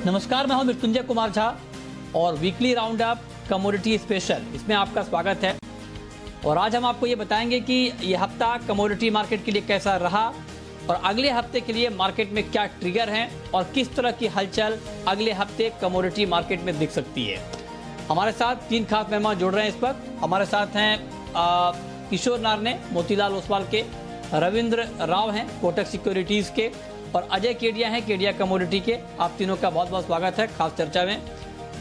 नमस्कार, मैं हूं मृत्युंजय कुमार झा और weekly round up commodity special इसमें आपका स्वागत है। और आज हम आपको ये बताएंगे कि ये हफ्ता कमोडिटी मार्केट के लिए कैसा रहा और अगले हफ्ते के लिए मार्केट में क्या ट्रिगर हैं और किस तरह की हलचल अगले हफ्ते कमोडिटी मार्केट में दिख सकती है। हमारे साथ 3 खास मेहमान जुड़ रहे हैं इस वक्त। हमारे साथ हैं किशोर नारने मोतीलाल ओसवाल के, रविंद्र राव हैं कोटक सिक्योरिटीज के और अजय केडिया हैं केडिया कमोडिटी के। आप तीनों का बहुत बहुत स्वागत है खास चर्चा में।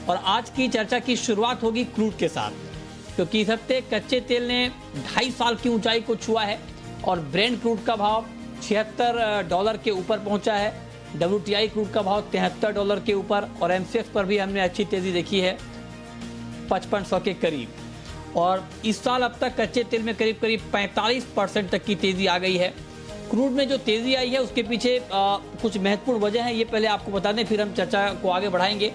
और आज की चर्चा की शुरुआत होगी क्रूड के साथ, क्योंकि इस हफ्ते कच्चे तेल ने 2.5 साल की ऊंचाई को छुआ है और ब्रेंट क्रूड का भाव $76 के ऊपर पहुंचा है। WTI क्रूड का भाव $73 के ऊपर और MCX पर भी हमने अच्छी तेजी देखी है 5500 के करीब। और इस साल अब तक कच्चे तेल में करीब 45% तक की तेजी आ गई है। क्रूड में जो तेजी आई है उसके पीछे कुछ महत्वपूर्ण वजह है, ये पहले आपको बता दें, फिर हम चर्चा को आगे बढ़ाएंगे।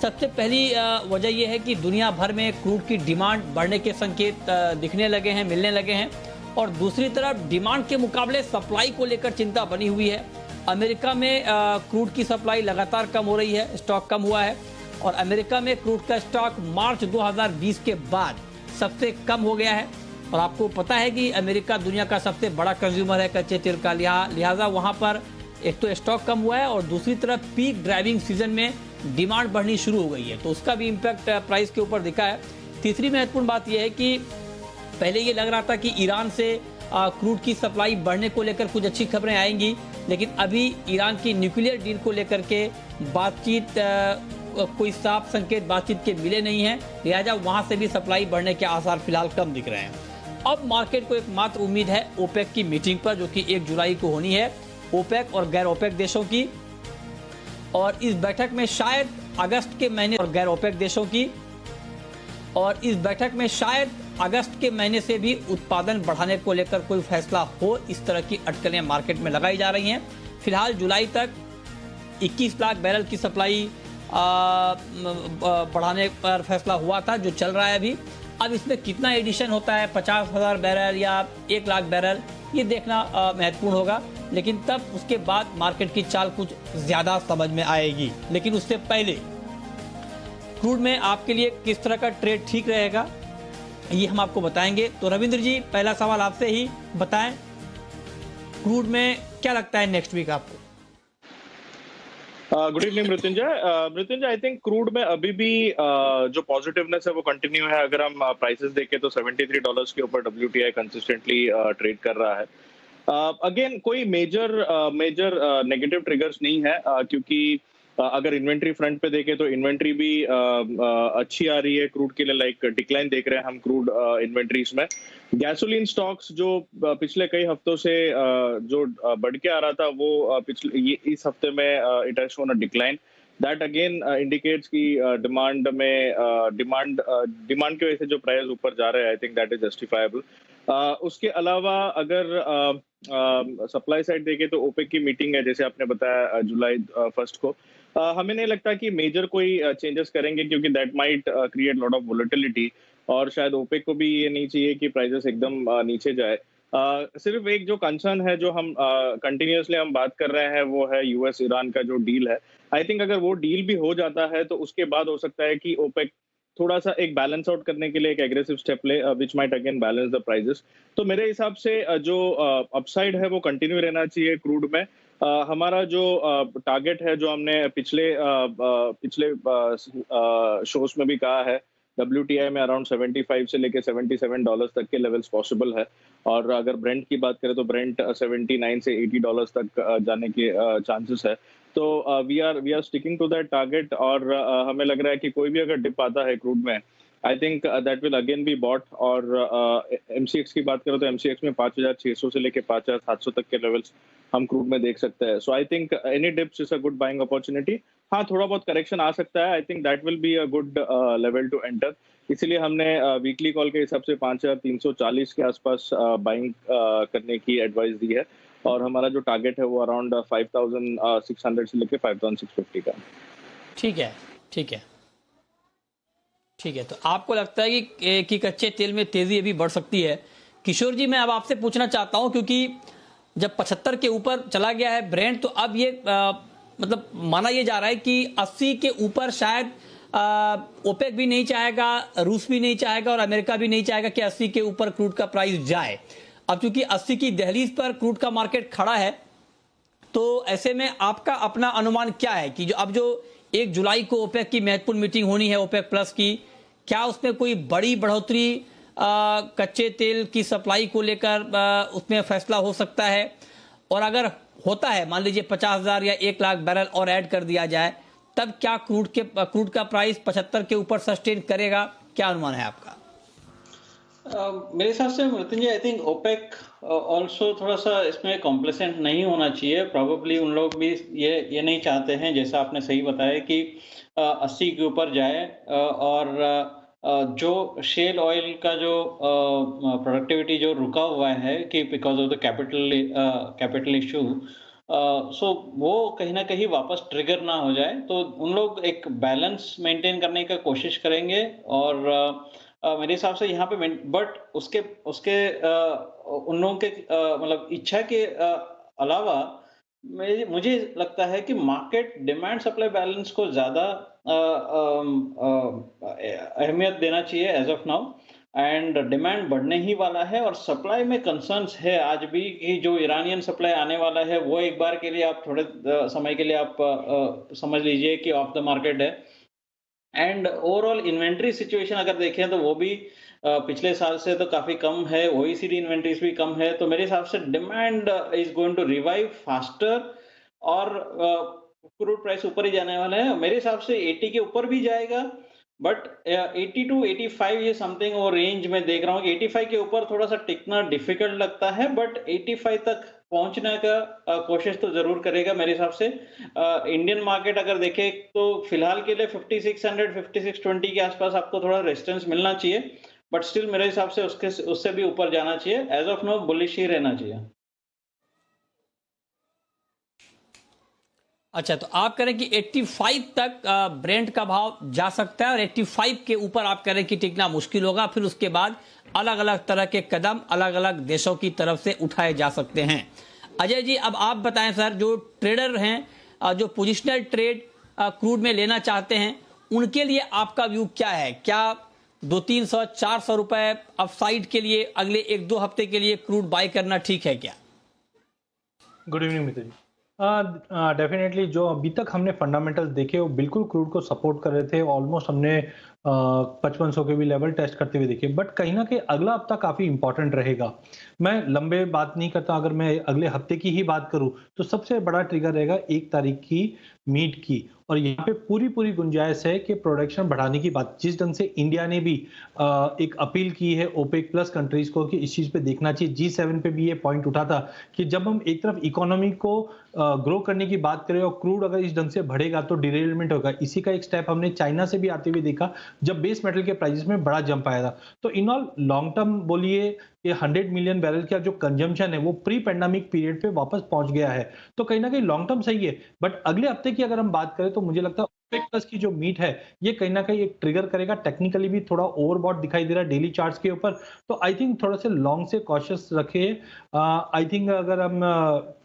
सबसे पहली वजह यह है कि दुनिया भर में क्रूड की डिमांड बढ़ने के संकेत दिखने लगे हैं, मिलने लगे हैं। और दूसरी तरफ डिमांड के मुकाबले सप्लाई को लेकर चिंता बनी हुई है। अमेरिका में क्रूड की सप्लाई लगातार कम हो रही है, स्टॉक कम हुआ है और अमेरिका में क्रूड का स्टॉक मार्च 2020 के बाद सबसे कम हो गया है। और आपको पता है कि अमेरिका दुनिया का सबसे बड़ा कंज्यूमर है कच्चे तेल का, लिहाजा वहाँ पर एक तो स्टॉक कम हुआ है और दूसरी तरफ पीक ड्राइविंग सीजन में डिमांड बढ़नी शुरू हो गई है, तो उसका भी इम्पैक्ट प्राइस के ऊपर दिखा है। तीसरी महत्वपूर्ण बात यह है कि पहले ये लग रहा था कि ईरान से क्रूड की सप्लाई बढ़ने को लेकर कुछ अच्छी खबरें आएंगी, लेकिन अभी ईरान की न्यूक्लियर डील को लेकर के बातचीत कोई साफ संकेत बातचीत के मिले नहीं है, लिहाजा वहां से भी सप्लाई बढ़ने के आसार फिलहाल कम दिख रहे हैं। अब मार्केट को एकमात्र उम्मीद है ओपेक की मीटिंग पर, जो कि 1 जुलाई को होनी है, ओपेक और गैर ओपेक देशों की। और इस बैठक में शायद अगस्त के महीने और गैर ओपेक देशों की, और इस बैठक में शायद अगस्त के महीने से भी उत्पादन बढ़ाने को लेकर कोई फैसला हो। इस तरह की अटकलें मार्केट में लगाई जा रही हैं। फिलहाल जुलाई तक 21 लाख बैरल की सप्लाई बढ़ाने पर फैसला हुआ था, जो चल रहा है अभी। अब इसमें कितना एडिशन होता है, 50,000 बैरल या 1 लाख बैरल, ये देखना महत्वपूर्ण होगा। लेकिन तब उसके बाद मार्केट की चाल कुछ ज्यादा समझ में आएगी। लेकिन उससे पहले क्रूड में आपके लिए किस तरह का ट्रेड ठीक रहेगा, ये हम आपको बताएंगे। तो रविंद्र जी, पहला सवाल आपसे ही बताएं, क्रूड में क्या लगता है नेक्स्ट वीक आपको? Good evening Mrityunjay, I think crude में अभी भी जो पॉजिटिवनेस है वो कंटिन्यू है। अगर हम प्राइसेस देखें तो $73 के ऊपर WTI कंसिस्टेंटली ट्रेड कर रहा है। अगेन कोई मेजर नेगेटिव ट्रिगर्स नहीं है, क्योंकि अगर इन्वेंट्री फ्रंट पे देखें तो इन्वेंट्री भी अच्छी आ रही है क्रूड के लिए। लाइक डिक्लाइन देख रहे हैं हम क्रूड इन्वेंट्रीज में। गैसोलीन स्टॉक्स जो पिछले कई हफ्तों से जो बढ़ के आ रहा था, वो इस हफ्ते में it has shown a decline. That again indicates की डिमांड की वजह से जो प्राइस ऊपर जा रहा है, I think that is justifiable. उसके अलावा अगर सप्लाई साइड देखें तो ओपेक की मीटिंग है, जैसे आपने बताया जुलाई 1 को। हमें नहीं लगता कि मेजर कोई चेंजेस करेंगे, क्योंकि that might create lot of volatility और शायद ओपेक को भी ये नहीं चाहिए कि प्राइसेस एकदम नीचे जाए। सिर्फ एक जो कंसर्न है, जो हम कंटिन्यूसली हम बात कर रहे हैं, वो है US ईरान का जो डील है। आई थिंक अगर वो डील भी हो जाता है तो उसके बाद हो सकता है कि ओपेक थोड़ा सा एक बैलेंस आउट करने के लिए एक एग्रेसिव स्टेप ले, which might again balance the prices. तो मेरे हिसाब से जो अपसाइड है वो कंटिन्यू रहना चाहिए क्रूड में। हमारा जो टारगेट है, जो हमने पिछले शोज में भी कहा है, WTI में अराउंड 75 से लेके $77 तक के लेवल्स पॉसिबल है। और अगर ब्रेंट की बात करें तो ब्रेंट 79 से $80 तक जाने के चांसेस है। तो we are sticking to that target. और हमें लग रहा है कि कोई भी अगर डिप आता है क्रूड में, आई think that will again be bought. और MCX की बात करें तो MCX में 5,600 से लेके 5,700 तक के लेवल्स हम क्रूड में देख सकते हैं। So I think any dips is a good buying opportunity. हाँ, थोड़ा बहुत करेक्शन आ सकता है, I think that will be a good level to enter. इसीलिए हमने वीकली कॉल के हिसाब से 5,340 के आसपास बाइंग करने की एडवाइस दी है। और हमारा जो टारगेट है वो अराउंड 5,600 से लेके 5,650 का। ठीक है, ठीक है, ठीक है। तो आपको लगता है कि कच्चे तेल में तेजी अभी बढ़ सकती है। किशोर जी, मैं अब आपसे पूछना चाहता हूं, क्योंकि जब 75 के ऊपर चला गया है ब्रेंट, तो अब ये मतलब माना यह जा रहा है कि 80 के ऊपर शायद ओपेक भी नहीं चाहेगा, रूस भी नहीं चाहेगा और अमेरिका भी नहीं चाहेगा कि 80 के ऊपर क्रूड का प्राइस जाए। अब चूंकि 80 की दहलीज पर क्रूड का मार्केट खड़ा है, तो ऐसे में आपका अपना अनुमान क्या है कि जो 1 जुलाई को ओपेक की महत्वपूर्ण मीटिंग होनी है ओपेक प्लस की, क्या उसमें कोई बड़ी बढ़ोतरी कच्चे तेल की सप्लाई को लेकर उसमें फैसला हो सकता है? और अगर होता है, मान लीजिए 50,000 या 1 लाख बैरल और ऐड कर दिया जाए, तब क्या क्रूड का प्राइस 75 के ऊपर सस्टेन करेगा? क्या अनुमान है आपका? मेरे हिसाब से Mrityunjay, I think OPEC also थोड़ा सा इसमें कॉम्प्लेसेंट नहीं होना चाहिए। प्रोबेबली उन लोग भी ये नहीं चाहते हैं, जैसा आपने सही बताया, कि 80 के ऊपर जाए। और जो शेल ऑयल का जो प्रोडक्टिविटी जो रुका हुआ है कि because of the capital issue, so वो कहीं ना कहीं वापस ट्रिगर ना हो जाए, तो उन लोग एक बैलेंस मेंटेन करने का कोशिश करेंगे। और मेरे हिसाब से यहाँ पे बट उसके उन लोगों के मतलब इच्छा के अलावा मुझे लगता है कि मार्केट डिमांड सप्लाई बैलेंस को ज्यादा अहमियत देना चाहिए as of now. And demand बढ़ने ही वाला है और सप्लाई में कंसर्न्स है आज भी कि जो ईरानियन सप्लाई आने वाला है वो एक बार के लिए आप थोड़े समय के लिए आप समझ लीजिए कि ऑफ द मार्केट है। एंड ओवरऑल इन्वेंट्री सिचुएशन अगर देखें तो वो भी पिछले साल से तो काफी कम है, ओईसीडी इन्वेंट्रीज भी कम है, तो मेरे हिसाब से demand is going to revive faster और क्रूड प्राइस ऊपर ही जाने वाला है। मेरे हिसाब से 80 के ऊपर भी जाएगा, बट 80 टू 85 ये समथिंग और रेंज में देख रहा हूँ कि 85 के ऊपर थोड़ा सा टिकना डिफिकल्ट लगता है, बट 85 तक पहुंचने का कोशिश तो जरूर करेगा मेरे हिसाब से। इंडियन मार्केट अगर देखें तो फिलहाल के लिए 5600 5620 के आसपास आपको थोड़ा रेजिस्टेंस मिलना चाहिए, बट स्टिल मेरे हिसाब से उससे भी ऊपर जाना चाहिए। एज ऑफ नाउ बुलिश ही रहना चाहिए। अच्छा, तो आप कह रहे हैं कि 85 तक ब्रेंट का भाव जा सकता है और 85 के ऊपर आप कह रहे हैं कि टिकना मुश्किल होगा। फिर उसके बाद अलग अलग तरह के कदम अलग अलग देशों की तरफ से उठाए जा सकते हैं। अजय जी, अब आप बताएं सर, जो ट्रेडर हैं जो पोजिशनल ट्रेड क्रूड में लेना चाहते हैं, उनके लिए आपका व्यू क्या है? क्या 200-300-400 रुपए अपसाइड के लिए अगले 1-2 हफ्ते के लिए क्रूड बाय करना ठीक है क्या? गुड इवनिंग मित्र जी। डेफिनेटली जो अभी तक हमने फंडामेंटल्स देखे वो बिल्कुल क्रूड को सपोर्ट कर रहे थे। ऑलमोस्ट हमने 5500 के भी लेवल टेस्ट करते हुए देखे, बट कहीं ना कहीं अगला हफ्ता काफी इंपॉर्टेंट रहेगा। मैं लंबे बात नहीं करता, अगर मैं अगले हफ्ते की ही बात करूं तो सबसे बड़ा ट्रिगर रहेगा 1 तारीख की मीट की, और यहाँ पे पूरी गुंजाइश है कि प्रोडक्शन बढ़ाने की बात, जिस ढंग से इंडिया ने भी एक अपील की है ओपेक प्लस कंट्रीज को कि इस चीज पे देखना चाहिए। G7 पे भी ये पॉइंट उठा था कि जब हम एक तरफ इकोनॉमी को ग्रो करने की बात करें और क्रूड अगर इस ढंग से बढ़ेगा तो डिरेलमेंट होगा। इसी का एक स्टेप हमने चाइना से भी आते हुए देखा जब बेस मेटल के प्राइसेस में बड़ा जंप आया था। तो इन ऑल लॉन्ग टर्म बोलिए ये 100 मिलियन बैरल का जो कंजम्पशन है वो प्री पेंडेमिक पीरियड पे वापस पहुंच गया है, तो कहीं ना कहीं लॉन्ग टर्म सही है। बट अगले हफ्ते की अगर हम बात करें तो मुझे लगता है ओपेक प्लस की जो मीट है ये कहीं ना कहीं एक ट्रिगर करेगा। टेक्निकली भी थोड़ा ओवरबॉट दिखाई दे रहा है डेली चार्ट्स के ऊपर, तो आई थिंक थोड़ा से लॉन्ग से कॉशियस रखे। आई थिंक अगर हम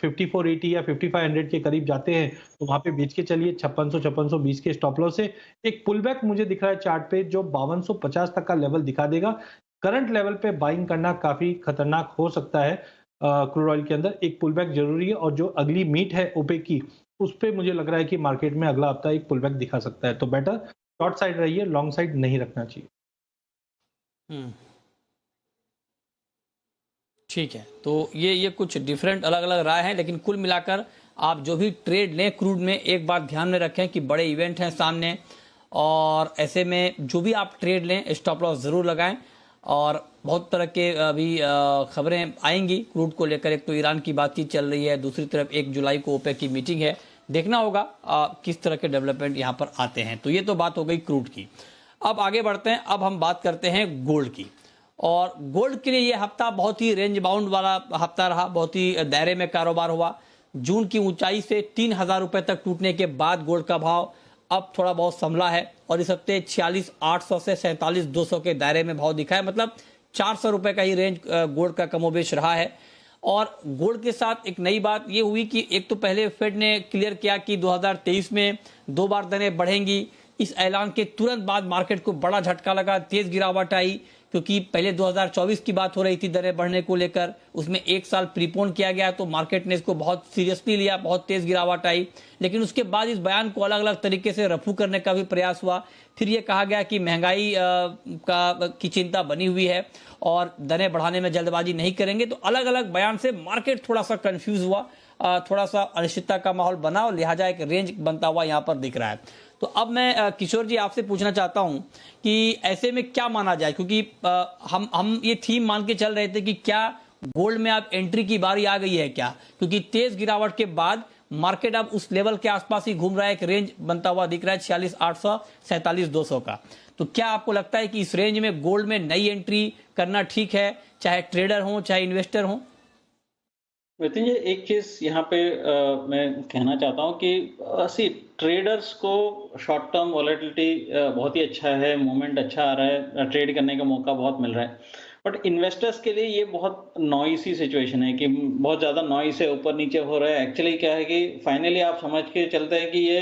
5480 या 5500 के करीब जाते हैं तो वहां पे बेच के चलिए। 5620 के स्टॉप लॉस से एक पुल बैक मुझे दिख रहा है चार्ट पे जो 5250 तक का लेवल दिखा देगा। करंट लेवल पे बाइंग करना काफी खतरनाक हो सकता है। क्रूड ऑयल के अंदर एक पुल बैक जरूरी है, और जो अगली मीट है ओपेक की उस पे मुझे लग रहा है कि मार्केट में अगला हफ्ता एक पुल बैक दिखा सकता है, तो बेटर शॉर्ट साइड रहिए, लॉन्ग साइड नहीं रखना चाहिए। ठीक है, तो ये कुछ डिफरेंट अलग अलग राय है, लेकिन कुल मिलाकर आप जो भी ट्रेड लें क्रूड में एक बात ध्यान में रखें कि बड़े इवेंट हैं सामने, और ऐसे में जो भी आप ट्रेड लें स्टॉप लॉस जरूर लगाएं। और बहुत तरह के अभी खबरें आएंगी क्रूड को लेकर। एक तो ईरान की बातचीत चल रही है, दूसरी तरफ 1 जुलाई को ओपेक की मीटिंग है, देखना होगा किस तरह के डेवलपमेंट यहाँ पर आते हैं। तो ये तो बात हो गई क्रूड की। अब आगे बढ़ते हैं, अब हम बात करते हैं गोल्ड की। और गोल्ड के लिए ये हफ्ता बहुत ही रेंज बाउंड वाला हफ्ता रहा, बहुत ही दायरे में कारोबार हुआ। जून की ऊंचाई से 3000 रुपए तक टूटने के बाद गोल्ड का भाव अब थोड़ा बहुत संभला है और इस हफ्ते 46,800 से 47,200 के दायरे में भाव दिखा है। मतलब 400 रुपए का ही रेंज गोल्ड का कमोबेश रहा है। और गोल्ड के साथ एक नई बात ये हुई कि एक तो पहले फेड ने क्लियर किया कि 2023 में 2 बार दरें बढ़ेंगी। इस ऐलान के तुरंत बाद मार्केट को बड़ा झटका लगा, तेज गिरावट आई, क्योंकि पहले 2024 की बात हो रही थी दरें बढ़ने को लेकर, उसमें 1 साल प्रीपोन किया गया, तो मार्केट ने इसको बहुत सीरियसली लिया, बहुत तेज गिरावट आई। लेकिन उसके बाद इस बयान को अलग अलग तरीके से रफू करने का भी प्रयास हुआ। फिर ये कहा गया कि महंगाई की चिंता बनी हुई है और दरें बढ़ाने में जल्दबाजी नहीं करेंगे। तो अलग अलग बयान से मार्केट थोड़ा सा कंफ्यूज हुआ, थोड़ा सा अनिश्चितता का माहौल बना और लिहाजा एक रेंज बनता हुआ यहाँ पर दिख रहा है। तो अब मैं किशोर जी आपसे पूछना चाहता हूं कि ऐसे में क्या माना जाए, क्योंकि हम ये थीम मान के चल रहे थे कि क्या गोल्ड में अब एंट्री की बारी आ गई है क्या, क्योंकि तेज गिरावट के बाद मार्केट अब उस लेवल के आसपास ही घूम रहा है, एक रेंज बनता हुआ दिख रहा है 46,800 47,200 का। तो क्या आपको लगता है कि इस रेंज में गोल्ड में नई एंट्री करना ठीक है, चाहे ट्रेडर हो चाहे इन्वेस्टर हो? नितिन जी, एक चीज यहाँ पे मैं कहना चाहता हूँ कि ट्रेडर्स को शॉर्ट टर्म वॉलेटिलिटी बहुत ही अच्छा है, मोमेंट अच्छा आ रहा है, ट्रेड करने का मौका बहुत मिल रहा है। बट इन्वेस्टर्स के लिए ये बहुत नॉइसी सिचुएशन है कि बहुत ज़्यादा नॉइस है, ऊपर नीचे हो रहा है। एक्चुअली क्या है कि फाइनली आप समझ के चलते हैं कि ये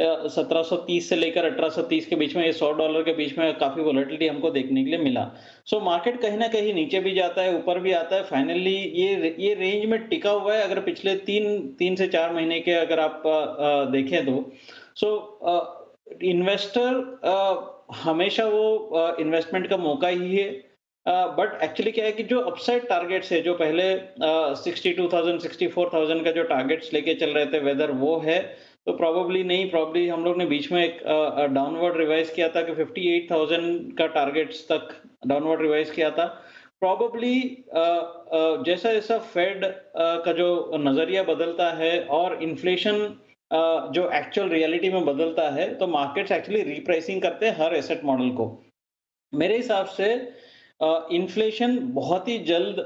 1730 से लेकर 1830 के बीच में, ये $100 के बीच में काफ़ी वॉलेटिलिटी हमको देखने के लिए मिला। सो मार्केट कहीं ना कहीं नीचे भी जाता है, ऊपर भी आता है, फाइनली ये रेंज में टिका हुआ है। अगर पिछले 3 से 4 महीने के अगर आप देखें तो इन्वेस्टर हमेशा वो इन्वेस्टमेंट का मौका ही है। बट एक्चुअली क्या है कि जो अपसाइड टारगेट्स है, जो पहले 62,000 64,000 का जो टारगेट्स लेके चल रहे थे, वेदर वो है तो प्रॉबली नहीं, प्रॉबली हम लोग ने बीच में एक डाउनवर्ड रिवाइज किया था कि 58,000 का टारगेट्स तक डाउनवर्ड रिवाइज किया था। प्रॉबली जैसा जैसा फेड का जो नजरिया बदलता है और इन्फ्लेशन जो एक्चुअल रियलिटी में बदलता है, तो मार्केट्स एक्चुअली रीप्राइसिंग करते हैं हर एसेट मॉडल को। मेरे हिसाब से इन्फ्लेशन बहुत ही जल्द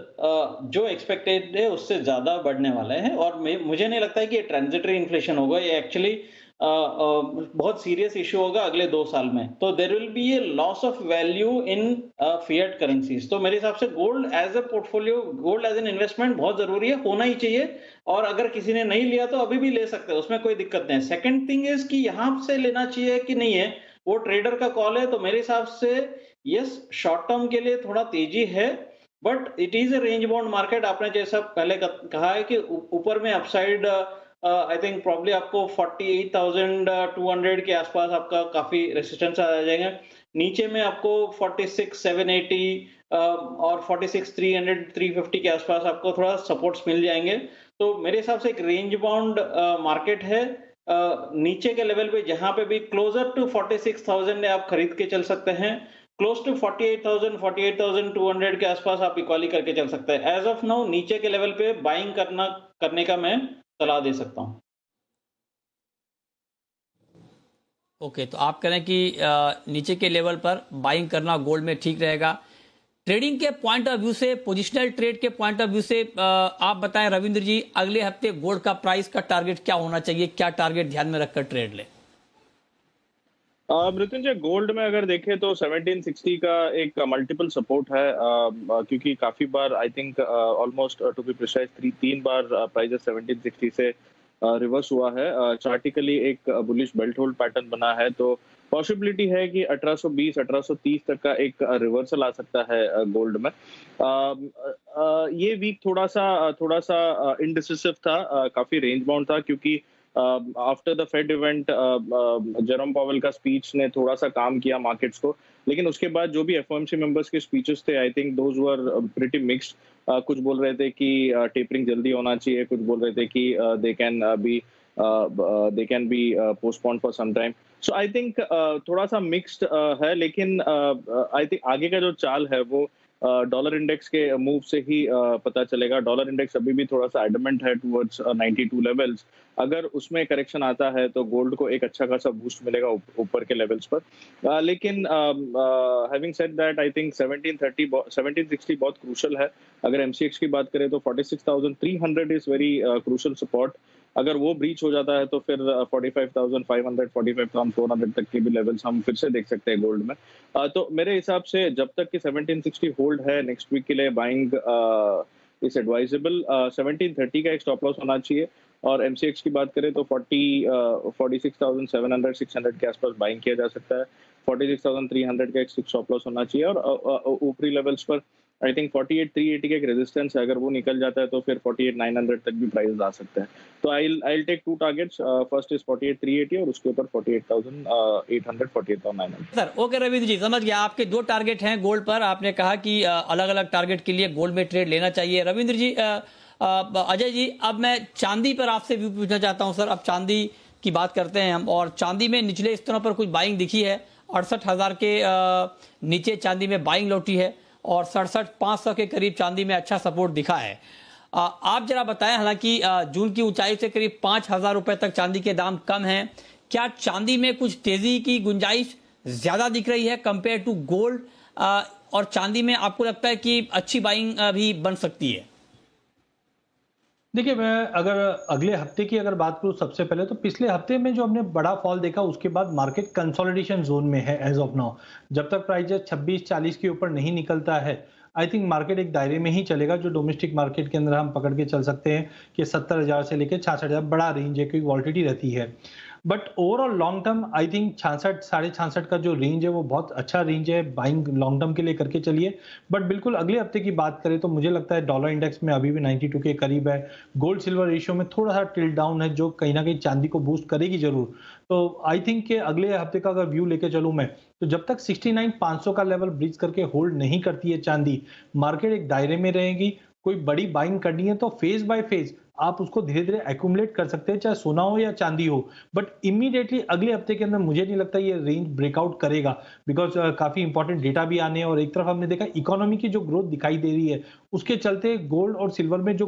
जो एक्सपेक्टेड है उससे ज्यादा बढ़ने वाला है, और मुझे नहीं लगता है कि ये ट्रांजिटरी इन्फ्लेशन होगा, ये एक्चुअली बहुत सीरियस इशू होगा अगले 2 साल में। तो there will be a loss of value in fiat currencies. तो मेरे हिसाब से gold as a portfolio, gold as an investment बहुत जरूरी है, होना ही चाहिए। और अगर किसी ने नहीं लिया तो अभी भी ले सकते हैं, उसमें कोई दिक्कत नहीं है। सेकेंड थिंग इज कि यहाँ से लेना चाहिए कि नहीं है, वो ट्रेडर का कॉल है। तो मेरे हिसाब से यस, शॉर्ट टर्म के लिए थोड़ा तेजी है, but it is a range bound market. आपने जैसा पहले कहा है कि ऊपर में अपसाइड आई थिंक प्रॉब्ली आपको 48,200 के आसपास आपका काफी रेसिस्टेंस आ जाएगा। नीचे में आपको 46,780 और 46,300 350 के आसपास आपको थोड़ा सपोर्ट्स मिल जाएंगे। तो मेरे हिसाब से एक रेंज बाउंड मार्केट है। नीचे के लेवल पे जहां पे भी क्लोजर टू 46,000 आप खरीद के चल सकते हैं, क्लोज टू 48,000 48,200 के आसपास आप इक्वाली करके चल सकते हैं। एज ऑफ नाउ नीचे के लेवल पे बाइंग करने का मैं सलाह दे सकता हूं। ओके, तो आप कह रहे हैं कि नीचे के लेवल पर बाइंग करना गोल्ड में ठीक रहेगा। ट्रेडिंग के पॉइंट ऑफ व्यू से, पोजिशनल ट्रेड के पॉइंट ऑफ व्यू से आप बताएं रविंद्र जी, अगले हफ्ते गोल्ड का प्राइस का टारगेट क्या होना चाहिए, क्या टारगेट ध्यान में रखकर ट्रेड लें? मृत्युंजय, गोल्ड में अगर देखें तो 1760 का एक मल्टीपल सपोर्ट है, क्योंकि काफी बार I think almost to be precise 3 बार प्राइस 1760 से रिवर्स हुआ है। चार्टिकली एक बुलिश बेल्ट होल्ड पैटर्न बना है, तो पॉसिबिलिटी है कि 1820 1830 तक का एक रिवर्सल आ सकता है गोल्ड में। ये वीक थोड़ा सा इनडिसिसिव था, काफी रेंज बाउंड था, क्योंकि after the Fed event Jerome Powell का स्पीच ने थोड़ा सा काम किया मार्केट्स को, लेकिन उसके बाद जो भी एफओएमसी मेंबर्स के स्पीचेस थे, I think those were pretty mixed. कुछ बोल रहे थे कि टेपरिंग जल्दी होना चाहिए, कुछ बोल रहे थे कि they can be postponed for some time. So I think थोड़ा सा मिक्स्ड है, लेकिन आई थिंक आगे का जो चाल है वो डॉलर इंडेक्स के मूव से ही पता चलेगा। डॉलर इंडेक्स अभी भी थोड़ा सा एडमेंट है टुवर्ड्स 92 लेवल्स। अगर उसमें करेक्शन आता है तो गोल्ड को एक अच्छा खासा बूस्ट मिलेगा ऊपर के लेवल्स पर। लेकिन having said that, I think 1760 बहुत क्रूशल है। अगर एमसीएक्स की बात करें तो 46,300 इज वेरी क्रूशल सपोर्ट। अगर वो ब्रीच हो जाता है तो फिर 45,500 45,400 तक के भी लेवल्स हम फिर से देख सकते हैं गोल्ड में। तो मेरे हिसाब से जब तक कि 1760 होल्ड है, नेक्स्ट वीक के लिए बाइंग इस एडवाइजेबल। 1730 का एक स्टॉप लॉस होना चाहिए। और एमसीएक्स की बात करें तो 46,700 600 के आसपास बाइंग किया जा सकता है। 46,300 का एक स्टॉप लॉस होना चाहिए। और ऊपरी लेवल्स पर आई थिंक 48,380 का एक रेजिस्टेंस है, अगर वो निकल जाता है तो फिर 48,900 तक भी प्राइस आ सकता है। तो I take two targets, first is 48,380 और उसके ऊपर 48,800 48,900। सर ओके रविंद्र जी, समझ गया। आपके दो टारगेट हैं गोल्ड पर। आपने कहा कि अलग अलग टारगेट के लिए गोल्ड में ट्रेड लेना चाहिए। रविंद्र जी, अजय जी, अब मैं चांदी पर आपसे व्यू पूछना चाहता हूं। सर अब चांदी की बात करते हैं हम, और चांदी में निचले स्तरों पर कुछ बाइंग दिखी है। 68,000 के नीचे चांदी में बाइंग लौटी है और 67,500 के करीब चांदी में अच्छा सपोर्ट दिखा है। आप जरा बताएं, हालांकि जून की ऊंचाई से करीब 5,000 रुपए तक चांदी के दाम कम हैं, क्या चांदी में कुछ तेजी की गुंजाइश ज्यादा दिख रही है कंपेयर टू गोल्ड, और चांदी में आपको लगता है कि अच्छी बाइंग भी बन सकती है? देखिए, मैं अगर अगले हफ्ते की अगर बात करूं, सबसे पहले तो पिछले हफ्ते में जो हमने बड़ा फॉल देखा उसके बाद मार्केट कंसोलिडेशन जोन में है एज ऑफ नाउ। जब तक प्राइस 26-40 के ऊपर नहीं निकलता है, आई थिंक मार्केट एक दायरे में ही चलेगा। जो डोमेस्टिक मार्केट के अंदर हम पकड़ के चल सकते हैं कि 70,000 से लेकर 66,000 बड़ा रेंज है, क्योंकि वॉलिटिलिटी रहती है। But overall long term I think 66 66.5 का जो रेंज है वो बहुत अच्छा रेंज है। बाइंग लॉन्ग टर्म के लिए करके चलिए। बट बिल्कुल अगले हफ्ते की बात करें तो मुझे लगता है डॉलर इंडेक्स में अभी भी 92 के करीब है। गोल्ड सिल्वर रेशियो में थोड़ा सा टिल्ट डाउन है, जो कहीं ना कहीं चांदी को बूस्ट करेगी जरूर। तो आई थिंक कि अगले हफ्ते का अगर व्यू लेके चलूं मैं, तो जब तक 69,500 का लेवल ब्रीच करके होल्ड नहीं करती है चांदी, मार्केट एक दायरे में रहेगी। कोई बड़ी बाइंग करनी है तो फेज बाय फेज आप उसको धीरे धीरे एक्यूमुलेट कर सकते हैं, चाहे सोना हो या चांदी हो। बट इमीडिएटली अगले हफ्ते के अंदर मुझे नहीं लगता ये रेंज ब्रेकआउट करेगा, बिकॉज काफी इंपॉर्टेंट डेटा भी आने हैं। और एक तरफ हमने देखा इकोनॉमी की जो ग्रोथ दिखाई दे रही है, उसके चलते गोल्ड और सिल्वर में जो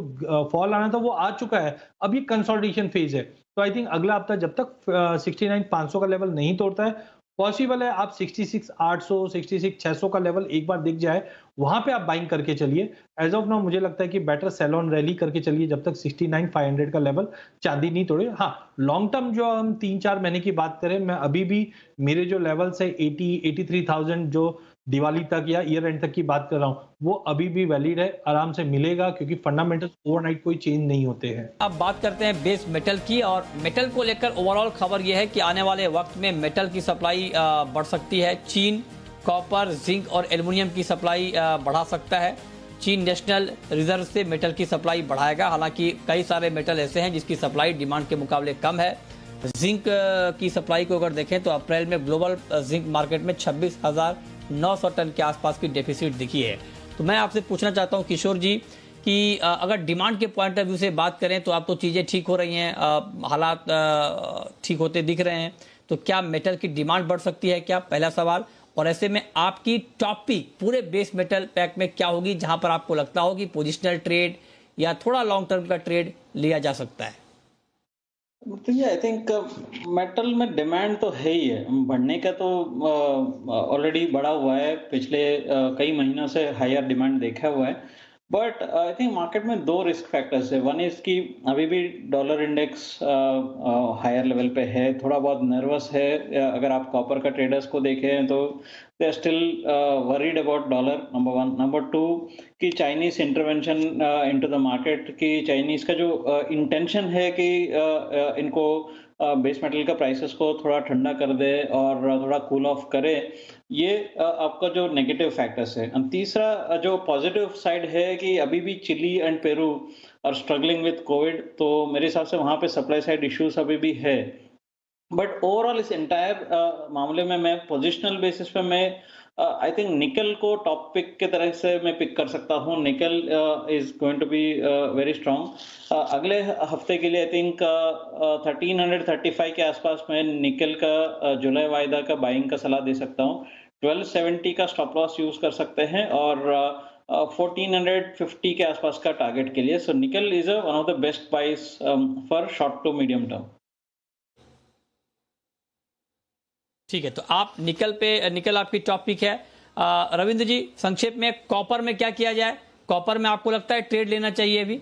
फॉल आना था वो आ चुका है। अब ये कंसोलिडेशन फेज है। तो आई थिंक अगला हफ्ता जब तक 69,500 का लेवल नहीं तोड़ता है, पॉसिबल है आप 66,800 66,600 का लेवल एक बार दिख जाए, वहां पे आप बाइंग करके चलिए। एज ऑफ नाउ मुझे लगता है कि बेटर सेल ऑन रैली करके चलिए जब तक 69,500 का लेवल चांदी नहीं तोड़े। हाँ, लॉन्ग टर्म जो हम 3-4 महीने की बात करें, मैं अभी भी मेरे जो लेवल्स है 83,000 जो दिवाली तक या ईयर एंड तक की बात कर रहा हूं, वो अभी भी वैलिड है, आराम से मिलेगा, क्योंकि फंडामेंटल्स ओवरनाइट कोई चेंज नहीं होते हैं। अब बात करते हैं बेस मेटल की, और मेटल को लेकर ओवरऑल खबर यह है कि आने वाले वक्त में मेटल की सप्लाई बढ़ सकती है। चीन कॉपर, जिंक और एल्युमिनियम की सप्लाई बढ़ा सकता है। चीन नेशनल रिजर्व से मेटल की सप्लाई बढ़ाएगा। हालांकि कई सारे मेटल ऐसे हैं जिसकी सप्लाई डिमांड के मुकाबले कम है। जिंक की सप्लाई को अगर देखें तो अप्रैल में ग्लोबल जिंक मार्केट में 26,900 टन के आसपास की डेफिसिट दिखी है। तो मैं आपसे पूछना चाहता हूं किशोर जी कि अगर डिमांड के पॉइंट ऑफ व्यू से बात करें तो आप तो चीज़ें ठीक हो रही हैं, हालात ठीक होते दिख रहे हैं, तो क्या मेटल की डिमांड बढ़ सकती है क्या? पहला सवाल। और ऐसे में आपकी टॉप पिक पूरे बेस मेटल पैक में क्या होगी, जहां पर आपको लगता हो कि पोजिशनल ट्रेड या थोड़ा लॉन्ग टर्म का ट्रेड लिया जा सकता है? आई थिंक मेटल में डिमांड तो है ही है, बढ़ने का तो ऑलरेडी बढ़ा हुआ है। पिछले कई महीनों से हायर डिमांड देखा हुआ है। बट आई थिंक मार्केट में दो रिस्क फैक्टर्स है। वन इज कि अभी भी डॉलर इंडेक्स हायर लेवल पे है, थोड़ा बहुत नर्वस है। अगर आप कॉपर का ट्रेडर्स को देखें तो they are still worried about dollar, number one. Number two कि Chinese intervention into the market, कि चाइनीज का जो इंटेंशन है कि इनको बेस मेटल का प्राइसेस को थोड़ा ठंडा कर दे और थोड़ा कूल ऑफ करे, ये आपका जो नेगेटिव फैक्टर्स है। और तीसरा जो पॉजिटिव साइड है कि अभी भी चिली एंड पेरू और स्ट्रगलिंग विद कोविड, तो मेरे हिसाब से वहां पे सप्लाई साइड इश्यूज अभी भी है। बट ओवरऑल इस एंटायर मामले में मैं पोजिशनल बेसिस पे मैं आई थिंक निकल को टॉप पिक के तरह से मैं पिक कर सकता हूँ। Nickel is going to be very strong. अगले हफ्ते के लिए आई थिंक 1335 के आसपास मैं निकल का जुलाई वायदा का बाइंग का सलाह दे सकता हूँ। 1270 का स्टॉप लॉस यूज कर सकते हैं और 1450 के आसपास का टारगेट के लिए। So nickel is one of the best buys for short to medium term. ठीक है, तो आप निकल आपकी टॉप पिक है। रविंद्र जी, संक्षेप में कॉपर में क्या किया जाए? कॉपर में आपको लगता है ट्रेड लेना चाहिए अभी?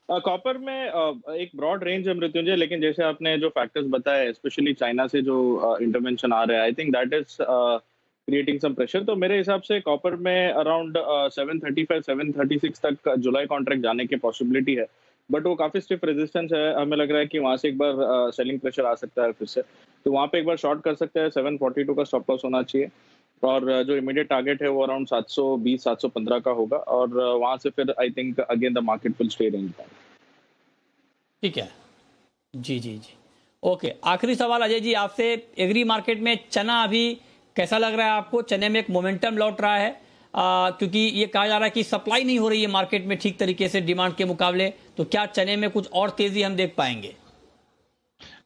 कॉपर में एक ब्रॉड रेंज है मृत्युंजय, लेकिन जैसे आपने जो फैक्टर्स बताए, स्पेशली चाइना से जो इंटरवेंशन आ रहा है, I think that is creating some pressure. तो मेरे हिसाब से कॉपर में अराउंड 735 736 तक जुलाई कॉन्ट्रैक्ट जाने की पॉसिबिलिटी है, बट वो काफी स्टिफ रेजिस्टेंस है। हमें लग रहा है कि वहां से एक बार सेलिंग प्रेशर आ सकता है फिर से, तो वहां पे एक बार शॉर्ट कर सकते हैं। 742 का स्टॉप लॉस होना चाहिए, और जो इमीडिएट टारगेट है वो अराउंड 720 715 का होगा, और वहां से फिर I think again the market will stay range bound. ठीक है जी जी जी। ओके, आखिरी सवाल अजय जी आपसे, एग्री मार्केट में चना अभी कैसा लग रहा है आपको? चने में एक मोमेंटम लौट रहा है क्योंकि ये कहा जा रहा है कि सप्लाई नहीं हो रही है मार्केट में ठीक तरीके से डिमांड के मुकाबले, तो क्या चने में कुछ और तेजी हम देख पाएंगे?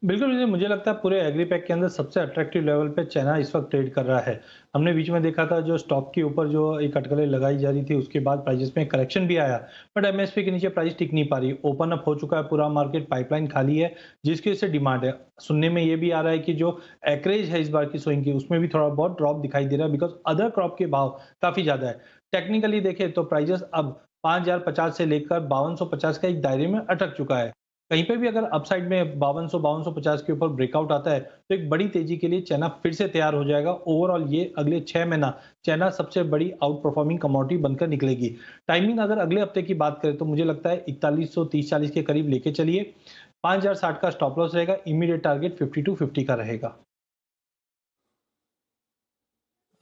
बिल्कुल, मुझे लगता है पूरे एग्री पैक के अंदर सबसे अट्रैक्टिव लेवल पे चना इस वक्त ट्रेड कर रहा है। हमने बीच में देखा था जो स्टॉक के ऊपर जो एक अटकलें लगाई जा रही थी, उसके बाद प्राइसेस में करेक्शन भी आया, बट एमएसपी के नीचे प्राइस टिक नहीं पा रही। ओपन अप हो चुका है पूरा मार्केट, पाइपलाइन खाली है, जिसकी वजह से डिमांड है। सुनने में ये भी आ रहा है कि जो एक्रेज है इस बार की सोइंग की, उसमें भी थोड़ा बहुत ड्रॉप दिखाई दे रहा है, बिकॉज अदर क्रॉप के भाव काफी ज्यादा है। टेक्निकली देखें तो प्राइजेस अब 5050 से लेकर 5250 का एक दायरे में अटक चुका है। कहीं पे भी अगर अपसाइड में 5200-5250 के ऊपर ब्रेकआउट आता है तो एक बड़ी तेजी के लिए चना फिर से तैयार हो जाएगा। ओवरऑल ये अगले 6 महीना चना सबसे बड़ी आउट परफॉर्मिंग कमोडिटी बनकर निकलेगी। टाइमिंग अगर अगले हफ्ते की बात करें तो मुझे लगता है 4130-40 के करीब लेके चलिए। 5060 का स्टॉप लॉस रहेगा, इमीडिएट टारगेट 5250 का रहेगा।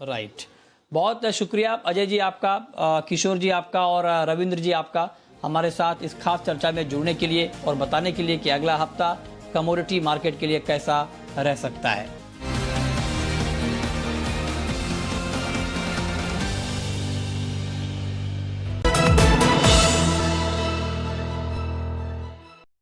राइट, बहुत शुक्रिया अजय जी आपका, किशोर जी आपका और रविंद्र जी आपका हमारे साथ इस खास चर्चा में जुड़ने के लिए और बताने के लिए कि अगला हफ्ता कमोडिटी मार्केट के लिए कैसा रह सकता है।